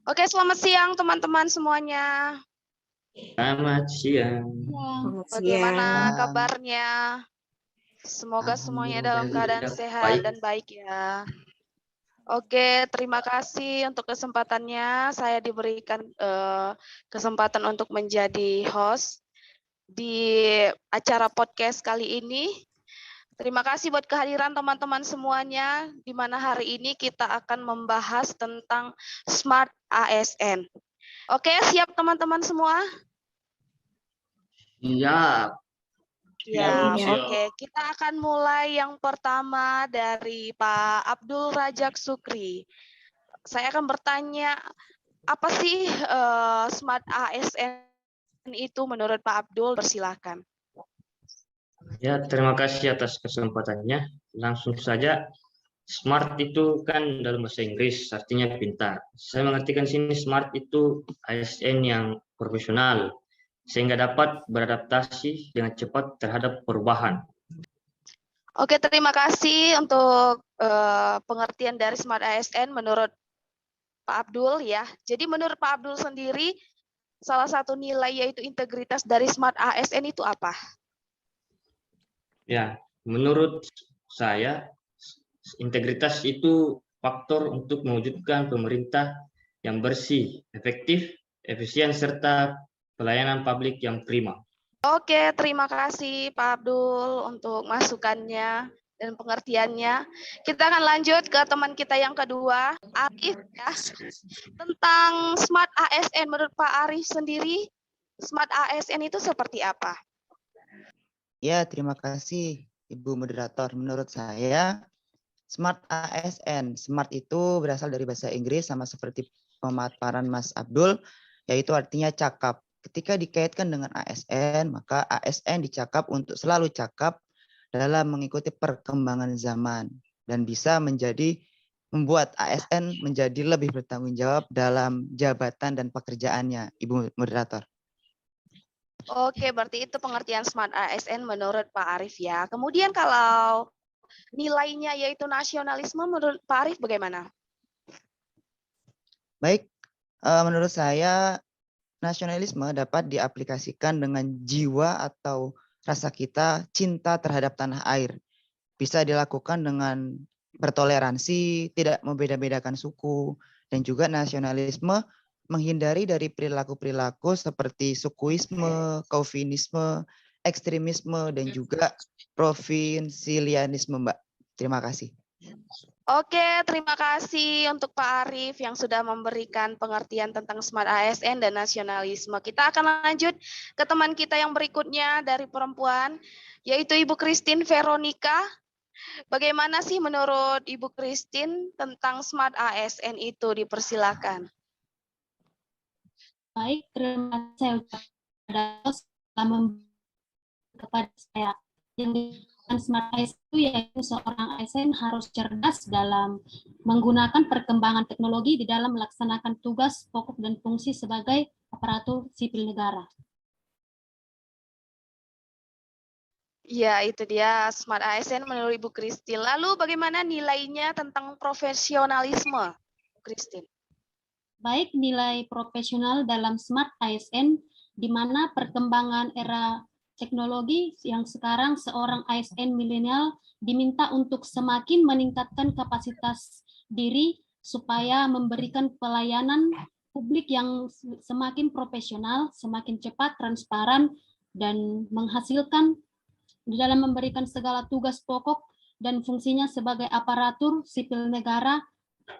Oke, selamat siang teman-teman semuanya. Selamat siang. Bagaimana kabarnya? Semoga semuanya dalam keadaan Alhamdulillah sehat baik. dan baik ya. Oke, terima kasih untuk kesempatannya. Saya diberikan kesempatan untuk menjadi host di acara podcast kali ini. Terima kasih buat kehadiran teman-teman semuanya, di mana hari ini kita akan membahas tentang Smart ASN. Oke, siap teman-teman semua? Iya, Ya, oke. Kita akan mulai yang pertama dari Pak Abdul Rajak Sukri. Saya akan bertanya, apa sih Smart ASN itu menurut Pak Abdul? Persilakan. ya terima kasih atas kesempatannya. Langsung saja, smart itu kan dalam bahasa Inggris artinya pintar. Saya mengartikan sini smart itu ASN yang profesional sehingga dapat beradaptasi dengan cepat terhadap perubahan. Oke, terima kasih untuk pengertian dari Smart ASN menurut Pak Abdul ya. Jadi menurut Pak Abdul sendiri, salah satu nilai yaitu integritas dari Smart ASN itu apa? Ya, menurut saya integritas itu faktor untuk mewujudkan pemerintah yang bersih, efektif, efisien, serta pelayanan publik yang prima. Oke, terima kasih Pak Abdul untuk masukannya dan pengertiannya. Kita akan lanjut ke teman kita yang kedua, Arif ya. Tentang Smart ASN, menurut Pak Arif sendiri, Smart ASN itu seperti apa? Ya, terima kasih Ibu Moderator. Menurut saya, Smart ASN, Smart itu berasal dari bahasa Inggris sama seperti pemaparan Mas Abdul, yaitu artinya cakap. Ketika dikaitkan dengan ASN, maka ASN dicakap untuk selalu cakap dalam mengikuti perkembangan zaman dan bisa membuat ASN menjadi lebih bertanggung jawab dalam jabatan dan pekerjaannya, Ibu Moderator. Oke, berarti itu pengertian Smart ASN menurut Pak Arif ya. Kemudian kalau nilainya yaitu nasionalisme, menurut Pak Arif bagaimana? Baik, menurut saya nasionalisme dapat diaplikasikan dengan jiwa atau rasa kita cinta terhadap tanah air. Bisa dilakukan dengan bertoleransi, tidak membeda-bedakan suku, dan juga nasionalisme menghindari dari perilaku-perilaku seperti sukuisme, kaufinisme, ekstremisme, dan juga provinsilianisme, Mbak. Terima kasih. Oke, terima kasih untuk Pak Arif yang sudah memberikan pengertian tentang Smart ASN dan nasionalisme. Kita akan lanjut ke teman kita yang berikutnya dari perempuan, yaitu Ibu Christine Veronica. Bagaimana sih menurut Ibu Christine tentang Smart ASN itu? Dipersilakan. Baik, terima kasih kepada saya. Yang dengan Smart ASN itu yaitu seorang ASN harus cerdas dalam menggunakan perkembangan teknologi di dalam melaksanakan tugas pokok dan fungsi sebagai aparatur sipil negara. Ya, itu dia Smart ASN menurut Ibu Christine. Lalu bagaimana nilainya tentang profesionalisme, Bu Christine? Baik, nilai profesional dalam Smart ASN, di mana perkembangan era teknologi yang sekarang seorang ASN milenial diminta untuk semakin meningkatkan kapasitas diri supaya memberikan pelayanan publik yang semakin profesional, semakin cepat, transparan, dan menghasilkan di dalam memberikan segala tugas pokok dan fungsinya sebagai aparatur sipil negara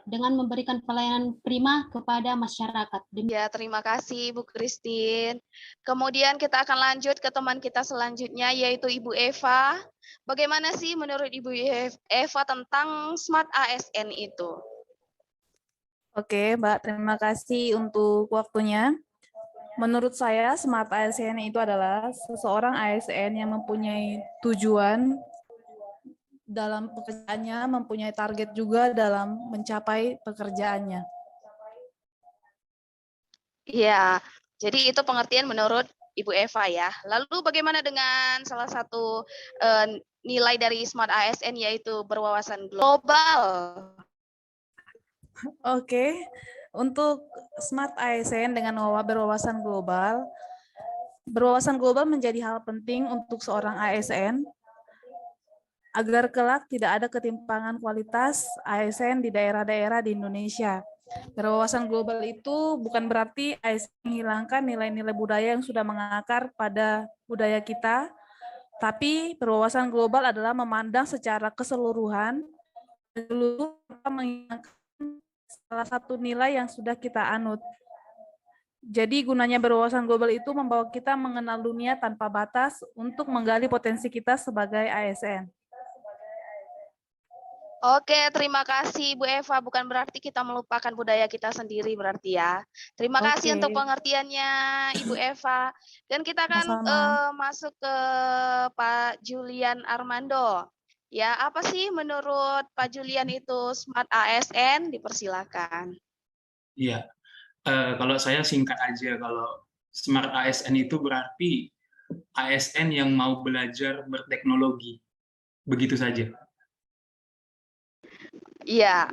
dengan memberikan pelayanan prima kepada masyarakat. Ya, terima kasih Bu Christine. Kemudian kita akan lanjut ke teman kita selanjutnya yaitu Ibu Eva. Bagaimana sih menurut Ibu Eva tentang Smart ASN itu? Oke, Mbak, terima kasih untuk waktunya. Menurut saya, Smart ASN itu adalah seseorang ASN yang mempunyai tujuan dalam pekerjaannya, mempunyai target juga dalam mencapai pekerjaannya. Iya, jadi itu pengertian menurut Ibu Eva ya. Lalu bagaimana dengan salah satu nilai dari Smart ASN yaitu berwawasan global? Oke, Untuk Smart ASN dengan berwawasan global menjadi hal penting untuk seorang ASN agar kelak tidak ada ketimpangan kualitas ASN di daerah-daerah di Indonesia. Berwawasan global itu bukan berarti ASN menghilangkan nilai-nilai budaya yang sudah mengakar pada budaya kita, tapi berwawasan global adalah memandang secara keseluruhan, menghilangkan salah satu nilai yang sudah kita anut. Jadi gunanya berwawasan global itu membawa kita mengenal dunia tanpa batas untuk menggali potensi kita sebagai ASN. Oke, terima kasih Bu Eva. Bukan berarti kita melupakan budaya kita sendiri berarti ya. Terima kasih Oke. untuk pengertiannya Ibu Eva. Dan kita akan Sama-sama. masuk ke Pak Julian Armando. Ya, apa sih menurut Pak Julian itu Smart ASN? Dipersilakan. Iya, kalau saya singkat aja, kalau Smart ASN itu berarti ASN yang mau belajar berteknologi. Begitu saja. Iya.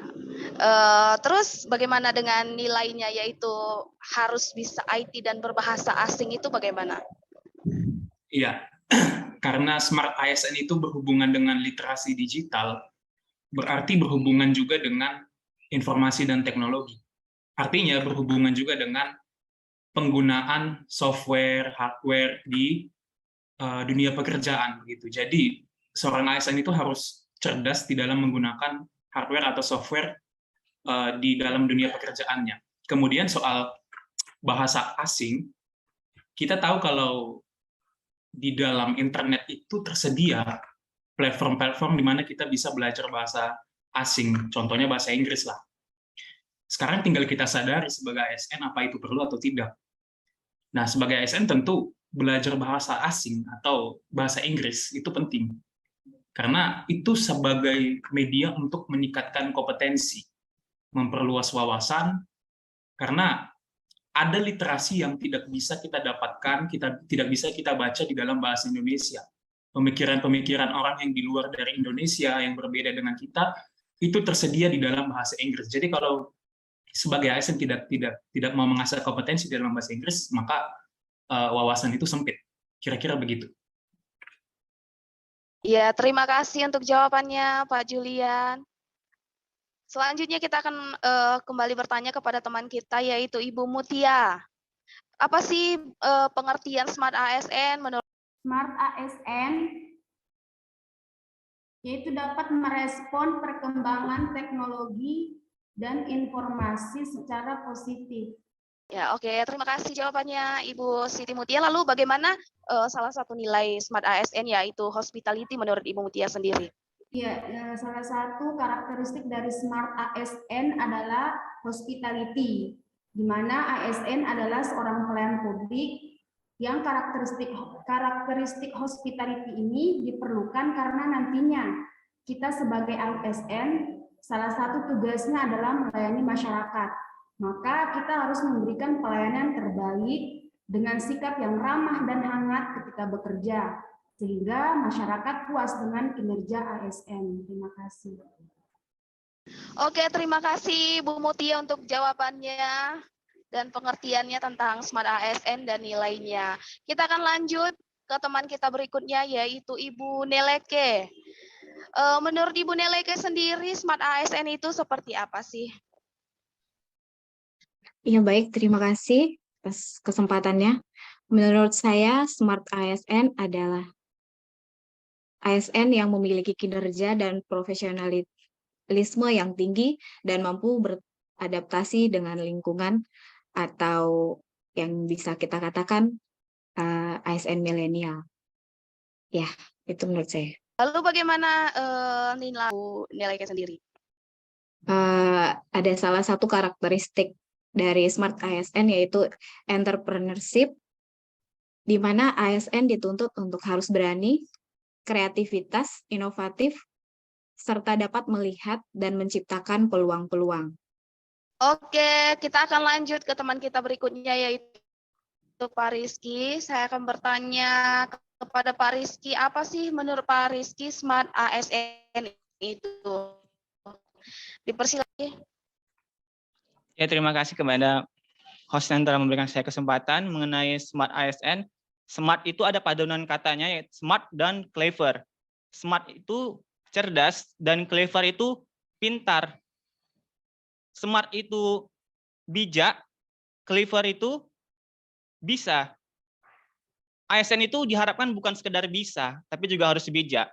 Terus bagaimana dengan nilainya, yaitu harus bisa IT dan berbahasa asing itu bagaimana? Iya, karena Smart ASN itu berhubungan dengan literasi digital, berarti berhubungan juga dengan informasi dan teknologi. Artinya berhubungan juga dengan penggunaan software, hardware di dunia pekerjaan. Gitu. Jadi, seorang ASN itu harus cerdas di dalam menggunakan hardware atau software di dalam dunia pekerjaannya. Kemudian soal bahasa asing, kita tahu kalau di dalam internet itu tersedia platform-platform di mana kita bisa belajar bahasa asing, contohnya bahasa Inggris lah. Sekarang tinggal kita sadari sebagai ASN apa itu perlu atau tidak. Nah, sebagai ASN tentu belajar bahasa asing atau bahasa Inggris itu penting. Karena itu sebagai media untuk meningkatkan kompetensi, memperluas wawasan, karena ada literasi yang tidak bisa kita dapatkan, tidak bisa kita baca di dalam bahasa Indonesia. Pemikiran-pemikiran orang yang di luar dari Indonesia yang berbeda dengan kita itu tersedia di dalam bahasa Inggris. Jadi kalau sebagai ASN tidak mau mengasah kompetensi di dalam bahasa Inggris, maka wawasan itu sempit. Kira-kira begitu. Ya, terima kasih untuk jawabannya Pak Julian. Selanjutnya kita akan kembali bertanya kepada teman kita, yaitu Ibu Mutia. Apa sih pengertian Smart ASN menurut Smart ASN yaitu dapat merespon perkembangan teknologi dan informasi secara positif. Ya, oke. Terima kasih jawabannya Ibu Siti Mutia. Lalu bagaimana salah satu nilai Smart ASN, yaitu hospitality menurut Ibu Mutia sendiri? Ya, salah satu karakteristik dari Smart ASN adalah hospitality, di mana ASN adalah seorang pelayan publik yang karakteristik hospitality ini diperlukan karena nantinya kita sebagai ASN salah satu tugasnya adalah melayani masyarakat. Maka kita harus memberikan pelayanan terbaik dengan sikap yang ramah dan hangat ketika bekerja, sehingga masyarakat puas dengan kinerja ASN. Terima kasih. Oke, terima kasih Bu Mutia untuk jawabannya dan pengertiannya tentang Smart ASN dan nilainya. Kita akan lanjut ke teman kita berikutnya, yaitu Ibu Neleke. Menurut Ibu Neleke sendiri, Smart ASN itu seperti apa sih? Ya baik, terima kasih atas kesempatannya. Menurut saya, Smart ASN adalah ASN yang memiliki kinerja dan profesionalisme yang tinggi dan mampu beradaptasi dengan lingkungan atau yang bisa kita katakan ASN milenial. Ya, itu menurut saya. Lalu bagaimana nilai sendiri? Ada salah satu karakteristik dari Smart ASN yaitu entrepreneurship, di mana ASN dituntut untuk harus berani, kreativitas, inovatif, serta dapat melihat dan menciptakan peluang-peluang. Oke, kita akan lanjut ke teman kita berikutnya, yaitu Pak Rizky. Saya akan bertanya kepada Pak Rizky, apa sih menurut Pak Rizky Smart ASN itu? Dipersilakan. Ya, terima kasih kepada host yang telah memberikan saya kesempatan mengenai Smart ASN. Smart itu ada paduan katanya, yaitu smart dan clever. Smart itu cerdas dan clever itu pintar. Smart itu bijak, clever itu bisa. ASN itu diharapkan bukan sekedar bisa, tapi juga harus bijak.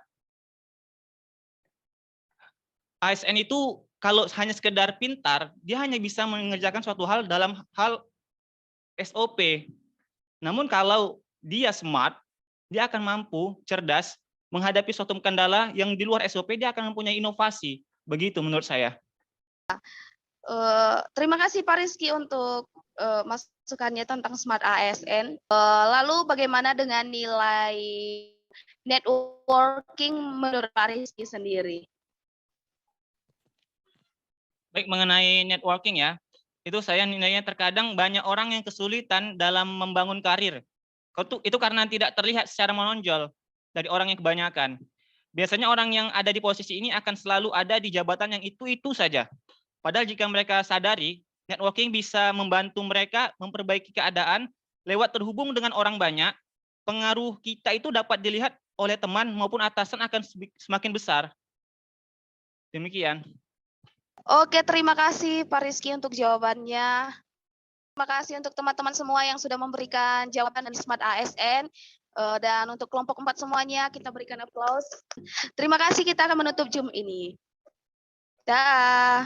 ASN itu kalau hanya sekedar pintar, dia hanya bisa mengerjakan suatu hal dalam hal SOP. Namun kalau dia smart, dia akan mampu, cerdas, menghadapi suatu kendala yang di luar SOP, dia akan mempunyai inovasi. Begitu menurut saya. Terima kasih Pak Rizky untuk masukannya tentang Smart ASN. Lalu bagaimana dengan nilai networking menurut Pak Rizky sendiri? Baik, mengenai networking ya, itu saya nilainya terkadang banyak orang yang kesulitan dalam membangun karir. Itu karena tidak terlihat secara menonjol dari orang yang kebanyakan. Biasanya orang yang ada di posisi ini akan selalu ada di jabatan yang itu-itu saja. Padahal jika mereka sadari, networking bisa membantu mereka memperbaiki keadaan lewat terhubung dengan orang banyak, pengaruh kita itu dapat dilihat oleh teman maupun atasan akan semakin besar. Demikian. Oke, terima kasih Pak Rizky untuk jawabannya. Terima kasih untuk teman-teman semua yang sudah memberikan jawaban dari Smart ASN. Dan untuk kelompok 4 semuanya, kita berikan aplaus. Terima kasih, kita akan menutup Zoom ini. Dah.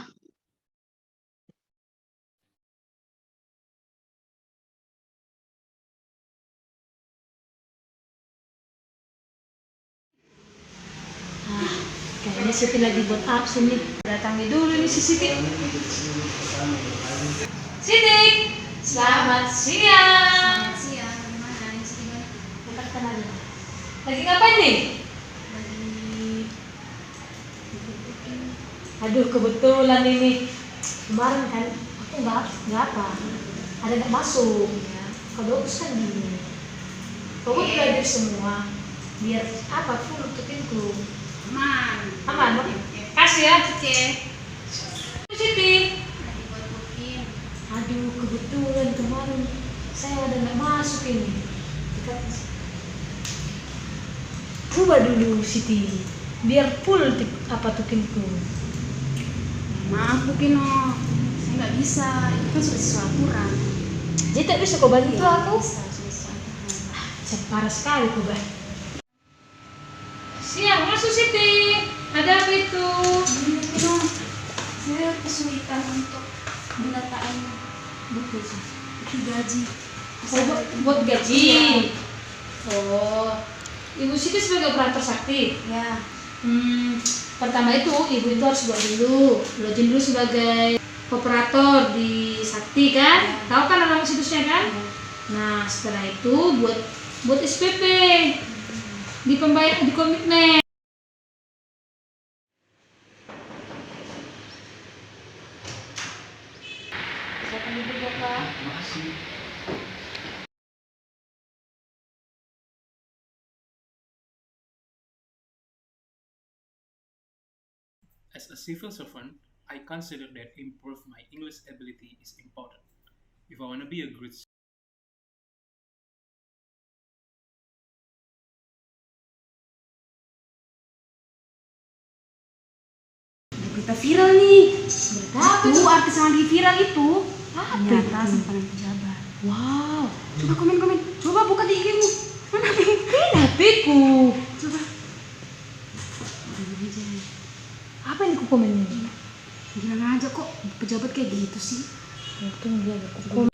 Kayaknya Siti lagi buat absen nih. Datangi dulu nih si Siti. Siti, selamat siang. Selamat siang, gimana ini Siti? Tempat kenal. Lagi ngapain nih? Aduh, kebetulan ini. Kemarin kan aku nggak apa. Ada nggak masuk. Kalau bagus kan gini. Bagus belajar semua. Biar apa full tutinku. Aman. Aman, kasih ya. Oke. Siti. Lagi buat booking. Aduh, kebetulan kemarin saya ada nggak masuk ini. Coba dulu Siti, biar full apa tukinku. Maaf booking saya nggak bisa. Itu kan sudah sesuai aturan. Jadi tak bisa kau bantu aku? Bisa, sudah sesuai aturan. Parah sekali kau bah. Siang masuk Siti. Ada apa itu? Saya kesulitan untuk pendataan buku itu gaji. Oh, buat gaji. Oh, Ibu Siti sebagai operator sakti. Ya. Pertama itu ibu itu harus buat dulu, login dulu sebagai operator di Sakti kan? Tahu kan nama situsnya kan? Nah setelah itu buat SPP di pembayar di komitmen. As a civil servant, I consider that improve my English ability is important. If I want to be a good Berita viral nih. Apa Itu artis yang lagi viral itu. Ternyata simpanan pejabat. Wow, Coba komen. Coba buka di IG-mu. Mana HP-ku. Coba. Ini aja. Apa ini ku komennya? Gila aja kok pejabat kayak gitu sih. Itu dia aku.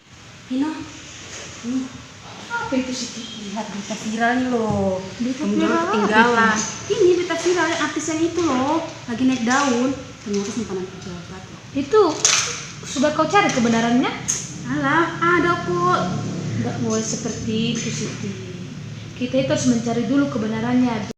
Hina. Apa itu sih? Lihat berita viral nih loh. Berita Pembunuh viral apa ketinggalan. Ini berita viral yang artis yang itu loh. Lagi naik daun. Ternyata simpanan pejabat loh. Itu sudah kau cari kebenarannya? Alah, ada kok. Nggak boleh seperti itu Siti. Kita itu harus mencari dulu kebenarannya